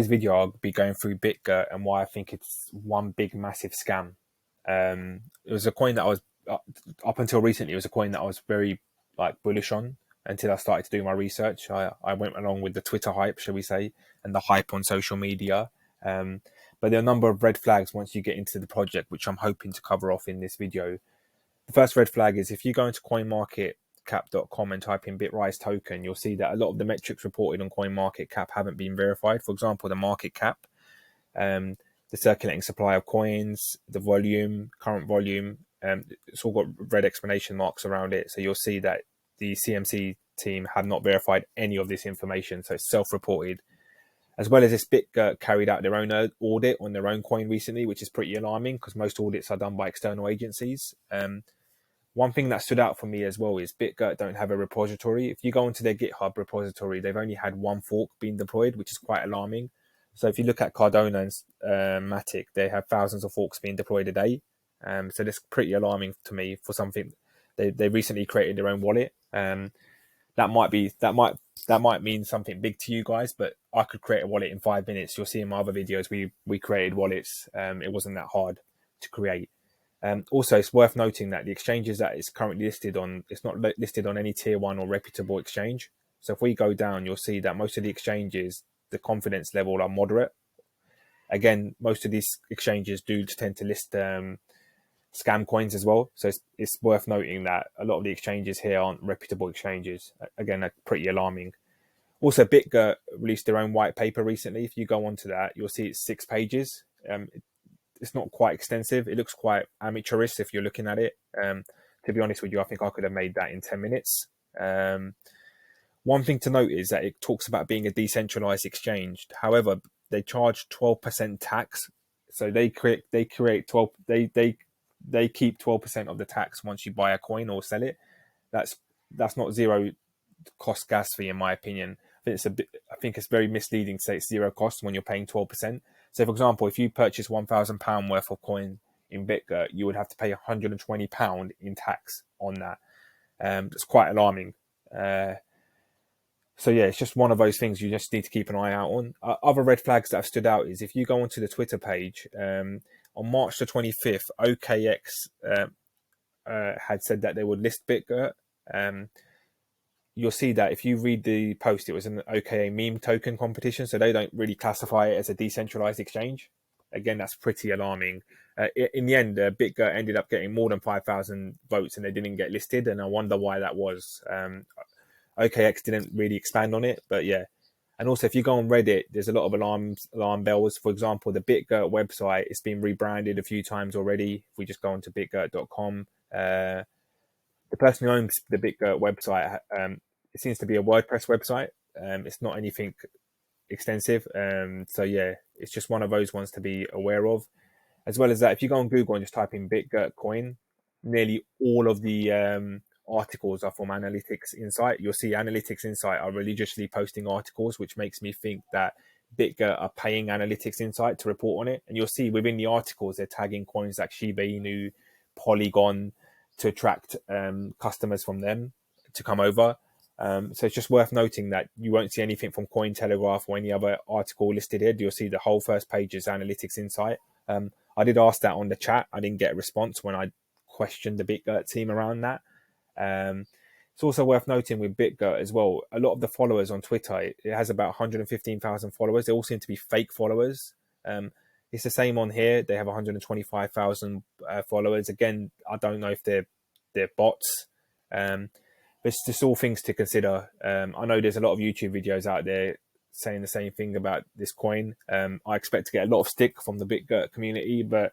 This video I'll be going through BitGert and why I think it's one big massive scam. It was a coin that I was up until recently. It was a coin that I was very bullish on until I started to do my research. I went along with the Twitter hype, shall we say, and the hype on social media. But there are a number of red flags once you get into the project, which I'm hoping to cover off in this video. The first red flag is if you go into CoinMarketCap.com and type in Bitrise token, you'll see that a lot of the metrics reported on CoinMarketCap haven't been verified. For example, the market cap, the circulating supply of coins, the volume, current volume, it's all got red exclamation marks around it. So you'll see that the CMC team have not verified any of this information. So it's self-reported. As well as this, BitGert carried out their own audit on their own coin recently, which is pretty alarming because most audits are done by external agencies. One thing that stood out for me as well is BitGert don't have a repository. If you go into their GitHub repository, they've only had one fork being deployed, which is quite alarming. So if you look at Cardano and Matic, they have thousands of forks being deployed a day. So that's pretty alarming to me for something. They recently created their own wallet. That might mean something big to you guys, but I could create a wallet in 5 minutes. You'll see in my other videos we created wallets. It wasn't that hard to create. Also, it's worth noting that the exchanges that it's currently listed on, it's not listed on any tier 1 or reputable exchange. So if we go down, you'll see that most of the exchanges, the confidence level are moderate. Again, most of these exchanges do tend to list scam coins as well. So it's worth noting that a lot of the exchanges here aren't reputable exchanges. Again, they're pretty alarming. Also, BitGert released their own white paper recently. If you go onto that, you'll see it's 6 pages. It's not quite extensive. It looks quite amateurish if you're looking at it. To be honest with you, I think I could have made that in 10 minutes. One thing to note is that it talks about being a decentralized exchange. However, they charge 12% tax. So they keep 12% of the tax once you buy a coin or sell it. That's not zero cost gas fee, in my opinion. I think it's very misleading to say it's zero cost when you're paying 12%. So, for example, if you purchase £1,000 worth of coin in BitGert, you would have to pay £120 in tax on that. It's quite alarming. So yeah, it's just one of those things you just need to keep an eye out on. Other red flags that have stood out is if you go onto the Twitter page, on March the 25th, OKX had said that they would list BitGert. You'll see that if you read the post, it was an OKA meme token competition, so they don't really classify it as a decentralized exchange. Again, that's pretty alarming. In the end, BitGert ended up getting more than 5,000 votes and they didn't get listed, and I wonder why that was. OKX didn't really expand on it, but yeah. And also, if you go on Reddit, there's a lot of alarm bells. For example, the BitGert website, it's been rebranded a few times already. If we just go onto bitgert.com, the person who owns the BitGert website, it seems to be a WordPress website. It's not anything extensive. So yeah, it's just one of those ones to be aware of. As well as that, if you go on Google and just type in BitGert coin, nearly all of the articles are from Analytics Insight. You'll see Analytics Insight are religiously posting articles, which makes me think that BitGert are paying Analytics Insight to report on it. And you'll see within the articles, they're tagging coins like Shiba Inu, Polygon to attract customers from them to come over. So it's just worth noting that you won't see anything from Cointelegraph or any other article listed here. You'll see the whole first page is Analytics Insight. I did ask that on the chat. I didn't get a response when I questioned the BitGert team around that. It's also worth noting with BitGert as well, a lot of the followers on Twitter, it has about 115,000 followers. They all seem to be fake followers. It's the same on here. They have 125,000 followers. Again, I don't know if they're bots. But it's just all things to consider. I know there's a lot of YouTube videos out there saying the same thing about this coin. I expect to get a lot of stick from the BitGert community, but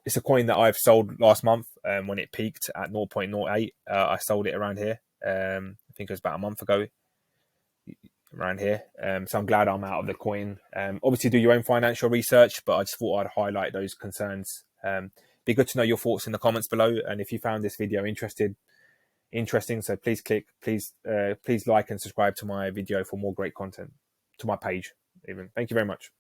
it's a coin that I've sold last month when it peaked at 0.08. I sold it around here. I think it was about a month ago around here. So I'm glad I'm out of the coin. Obviously, do your own financial research, but I just thought I'd highlight those concerns. Be good to know your thoughts in the comments below. And if you found this video interesting, so please like and subscribe to my video for more great content, to my page even. Thank you very much.